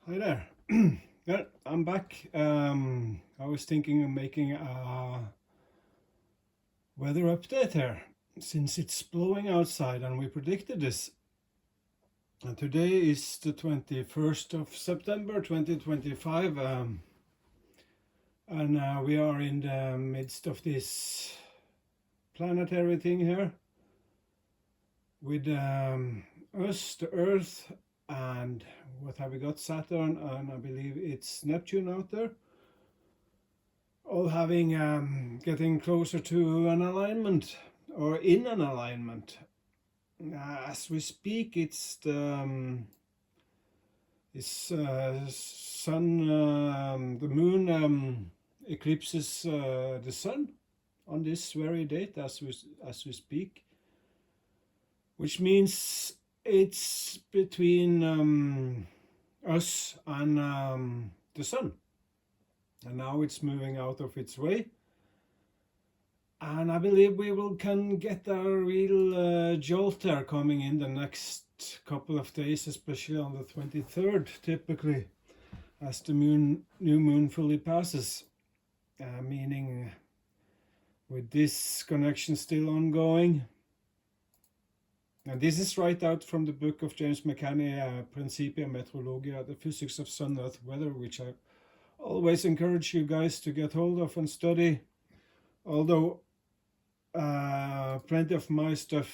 Hi there. Yeah, I'm back. I was thinking of making a weather update here since it's blowing outside and we predicted this. And today is the 21st of September 2025, and we are in the midst of this planetary thing here with us, the Earth, and what have we got? Saturn, and I believe it's Neptune out there. All having getting closer to an alignment or in an alignment. As we speak, it's the sun, the moon eclipses the sun on this very date as we speak, which means it's between us and the sun. And now it's moving out of its way, and I believe we can get a real jolt there coming in the next couple of days, especially on the 23rd, typically, as the new moon fully passes, meaning with this connection still ongoing. And this is right out from the book of James McCanney, Principia Meteorologia, the physics of sun earth weather, which I always encourage you guys to get hold of and study, although plenty of my stuff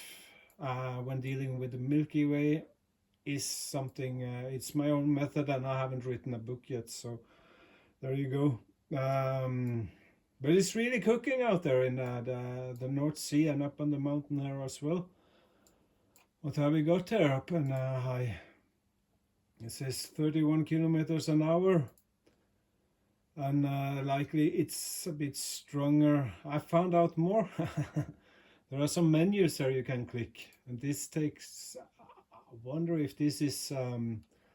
when dealing with the Milky Way is something, it's my own method, and I haven't written a book yet, so there you go. But it's really cooking out there in the North Sea and up on the mountain there as well. What have we got there up and high? It says 31 kilometers an hour. And likely it's a bit stronger. I found out more. There are some menus there you can click, and this takes, I wonder if this is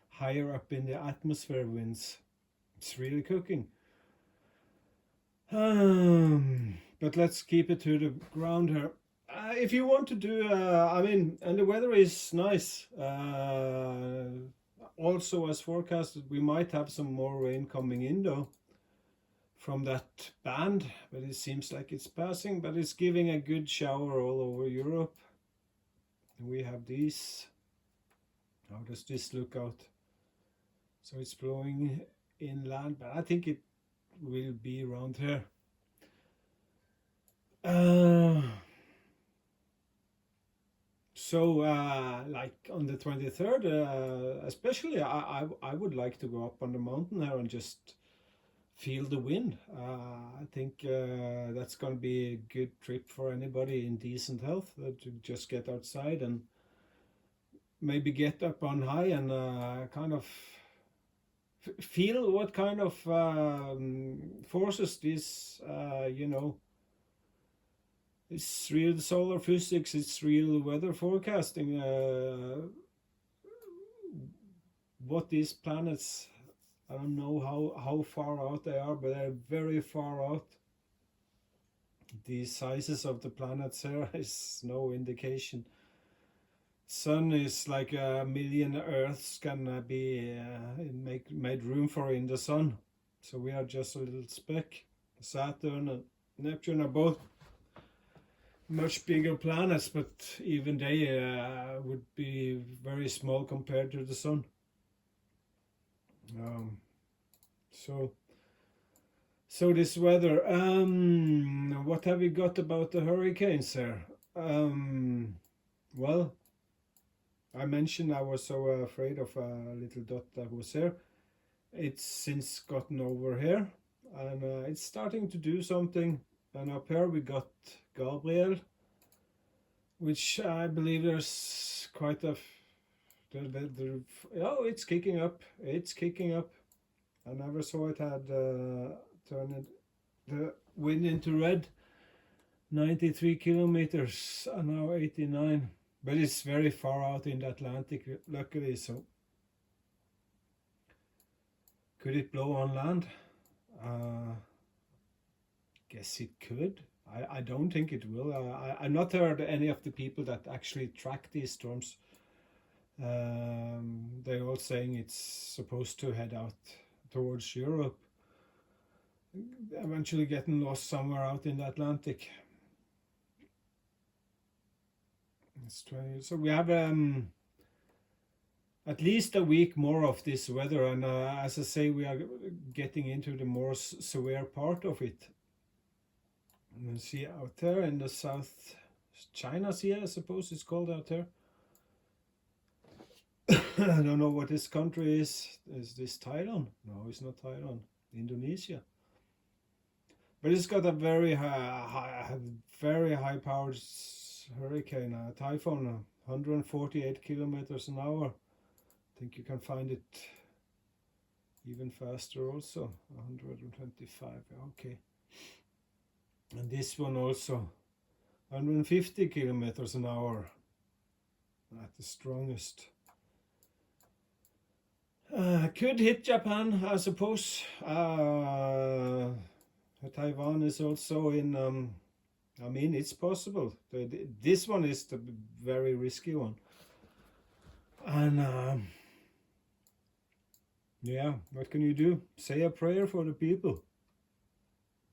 higher up in the atmosphere winds. It's really cooking. But let's keep it to the ground here. If you want to do, and the weather is nice. Also, as forecasted, we might have some more rain coming in though from that band, but it seems like it's passing, but it's giving a good shower all over Europe. And we have these. How does this look out? So it's blowing inland, but I think it will be around here. Like on the 23rd, especially, I would like to go up on the mountain there and just feel the wind. I think that's going to be a good trip for anybody in decent health to just get outside and maybe get up on high and kind of feel what kind of forces this, it's real solar physics, it's real weather forecasting, what these planets, I don't know how far out they are, but they're very far out. The sizes of the planets here is no indication. Sun is like a million Earths can be made room for in the sun. So we are just a little speck. Saturn and Neptune are both much bigger planets, but even they would be very small compared to the sun. So this weather. What have we got about the hurricanes here? Well, I mentioned I was so afraid of a little dot that was here. It's since gotten over here, and it's starting to do something. And up here we got Gabriel, which I believe there's quite a oh, it's kicking up. It's kicking up. I never saw it had turned the wind into red. 93 kilometers and now 89. But it's very far out in the Atlantic, luckily. So could it blow on land? Guess it could. I don't think it will. I've not heard any of the people that actually track these storms They're all saying it's supposed to head out towards Europe, eventually getting lost somewhere out in the Atlantic. It's 20. So we have at least a week more of this weather, and as I say, we are getting into the more severe part of it. You see out there in the South China Sea, I suppose it's called out there. I don't know what this country is. Is this Thailand? No, it's not Thailand. Indonesia. But it's got a very high powered hurricane, a typhoon, 148 kilometers an hour. I think you can find it even faster also, 125. Okay. And this one also, 150 kilometers an hour at the strongest. Could hit Japan, I suppose. Taiwan is also in. I mean, it's possible. This one is the very risky one. And yeah, what can you do? Say a prayer for the people.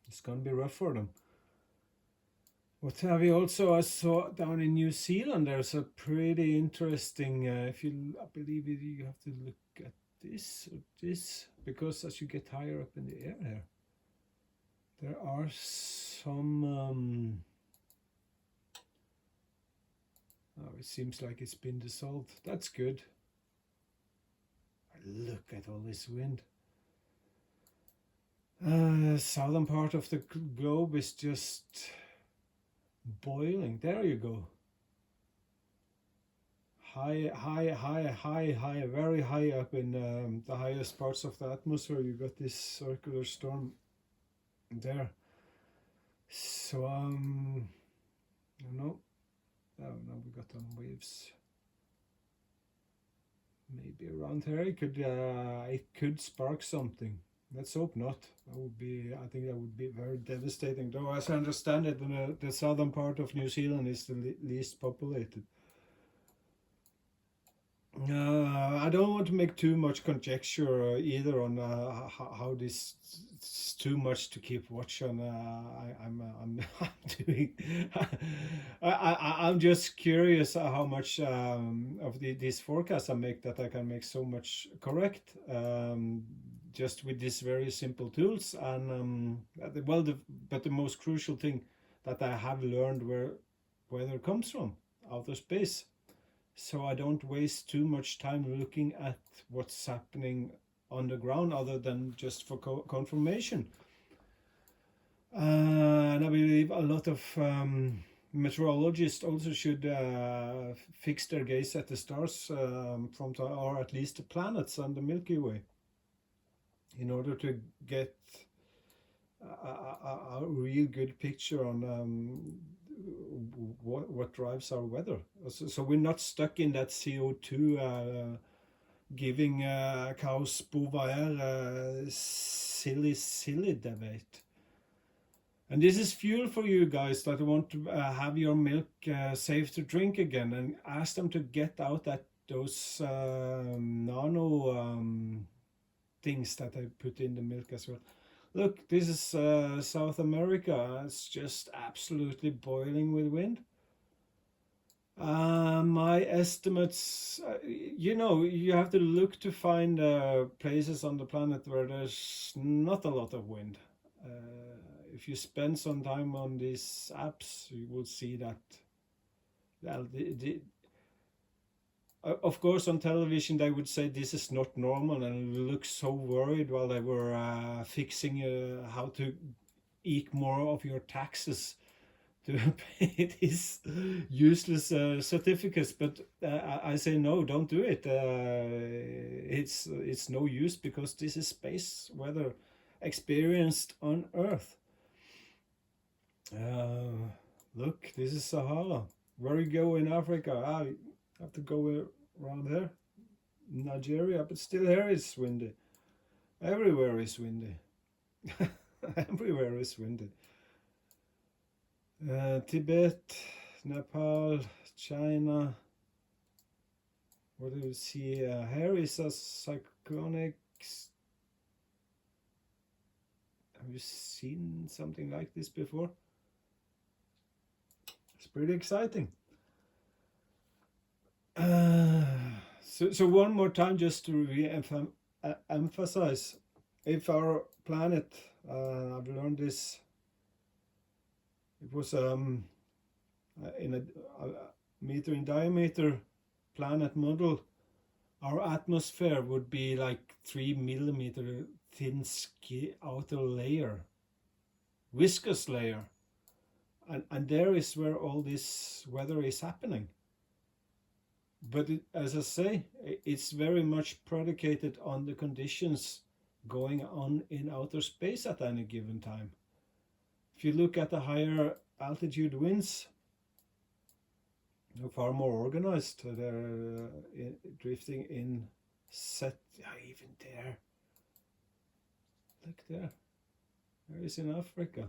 It's gonna be rough for them. What have we also? I saw down in New Zealand. There's a pretty interesting. If you, I believe you have to look at this or this, because as you get higher up in the air here, there are some. Oh, it seems like it's been dissolved. That's good. Look at all this wind. Southern part of the globe is just boiling. There you go. High, very high up in the highest parts of the atmosphere. You got this circular storm there. So I don't know. Oh, now we got on waves. Maybe around here it could spark something. Let's hope not. I think that would be very devastating. Though, as I understand it, the southern part of New Zealand is the least populated. I don't want to make too much conjecture either on how this is too much to keep watch on. I'm doing. I'm just curious how much of these forecasts I make that I can make so much correct. Just with these very simple tools, and but the most crucial thing that I have learned where weather comes from, outer space. So I don't waste too much time looking at what's happening on the ground other than just for confirmation. And I believe a lot of meteorologists also should fix their gaze at the stars or at least the planets and the Milky Way, in order to get a real good picture on what drives our weather. So we're not stuck in that CO2 giving cows bovaer silly debate. And this is fuel for you guys that want to have your milk safe to drink again, and ask them to get out those nano things that I put in the milk as well. Look, this is South America. It's just absolutely boiling with wind. My estimates, you have to look to find places on the planet where there's not a lot of wind. If you spend some time on these apps, you will see that. Well, of course, on television they would say this is not normal, and look so worried while they were fixing how to eke more of your taxes to pay these useless certificates. But I say no, don't do it. It's no use, because this is space weather experienced on Earth. Look, this is Sahara. Where you go in Africa? I have to go around here, Nigeria, but still here is windy. Everywhere is windy. Everywhere is windy. Tibet, Nepal, China. what do you see? Here is a cyclonic. Have you seen something like this before? It's pretty exciting. So one more time, just to emphasize, if our planet, I've learned this, it was in a meter in diameter planet model, our atmosphere would be like 3 millimeter thin outer layer, viscous layer, and there is where all this weather is happening. But as I say, it's very much predicated on the conditions going on in outer space at any given time. If you look at the higher altitude winds, they're far more organized. They're drifting in set, even there. Look there. There is in Africa.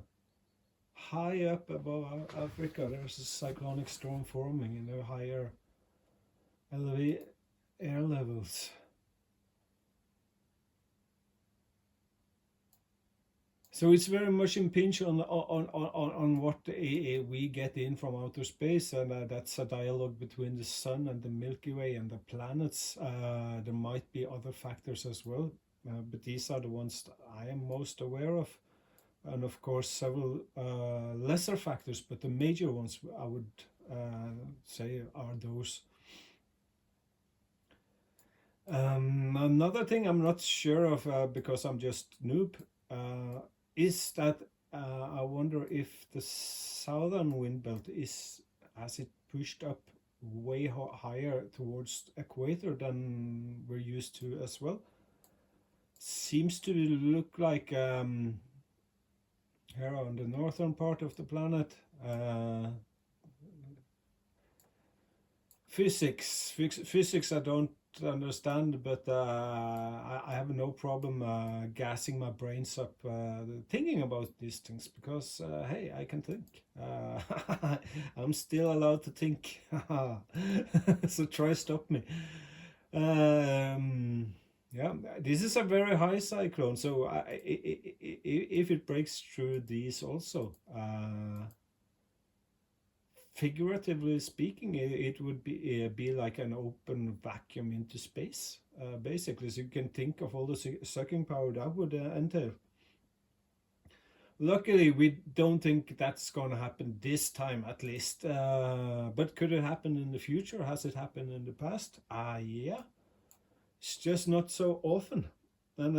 High up above Africa, there's a cyclonic storm forming in the higher air levels. So it's very much impinged on what we get in from outer space, and that's a dialogue between the sun and the Milky Way and the planets. There might be other factors as well, but these are the ones that I am most aware of. And of course, several lesser factors, but the major ones I would say are those. Another thing I'm not sure of because I'm just noob is that I wonder if the southern wind belt has it pushed up way higher towards equator than we're used to as well. Seems to look like here on the northern part of the planet. Physics I don't understand, but I have no problem gassing my brains up thinking about these things because hey, I can think. I'm still allowed to think. So try stop me. Yeah, this is a very high cyclone, so if it breaks through these also, figuratively speaking, it would be like an open vacuum into space, basically. So you can think of all the sucking power that would entail. Luckily, we don't think that's going to happen this time, at least. But could it happen in the future? Has it happened in the past? Yeah. It's just not so often. And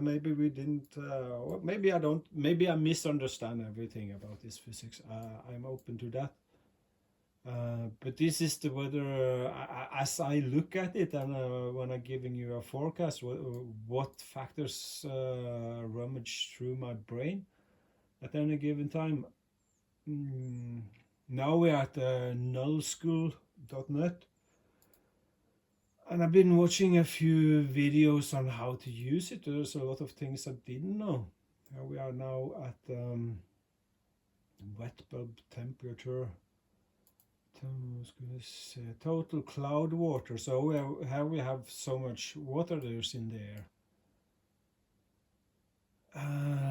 maybe we didn't, or maybe I don't, maybe I misunderstand everything about this physics. I'm open to that. But this is the weather as I look at it, and when I'm giving you a forecast, what factors rummage through my brain at any given time. Now we're at nullschool.net, and I've been watching a few videos on how to use it. There's a lot of things I didn't know. We are now at wet bulb temperature. Total cloud water. So we have so much water there's in the air.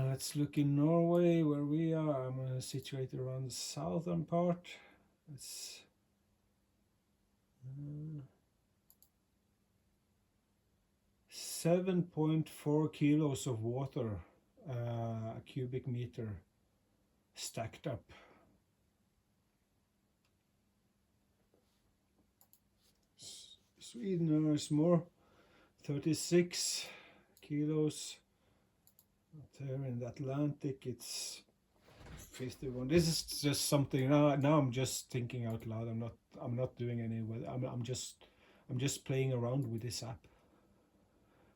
Let's look in Norway where we are. I'm situated around the southern part. It's 7.4 kilos of water a cubic meter stacked up. Sweden is more, 36 kilos. There in the Atlantic it's 51. This is just something. Now I'm just thinking out loud. I'm not doing any. I'm just playing around with this app.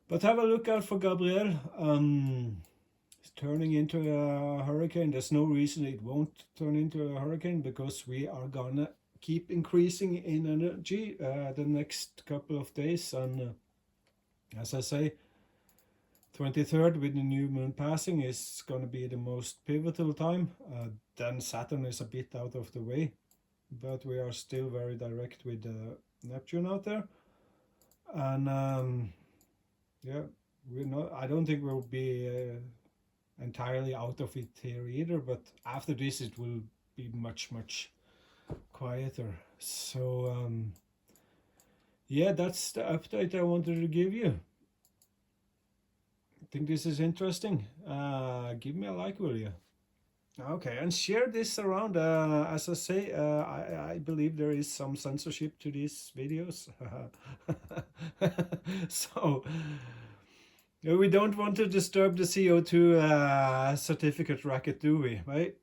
But have a look out for Gabrielle. It's turning into a hurricane. There's no reason it won't turn into a hurricane because we are gonna keep increasing in energy the next couple of days, and as I say, 23rd with the new moon passing is going to be the most pivotal time. Then Saturn is a bit out of the way, but we are still very direct with Neptune out there. And yeah, we're not. I don't think we'll be entirely out of it here either. But after this, it will be much quieter. So yeah, that's the update I wanted to give you. Think this is interesting? Give me a like, will you? Okay, and share this around. As I say, I believe there is some censorship to these videos. So we don't want to disturb the CO2 certificate racket, do we? Right?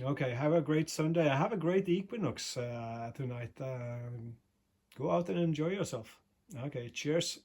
Okay, have a great Sunday. Have a great equinox tonight. Go out and enjoy yourself. Okay, cheers.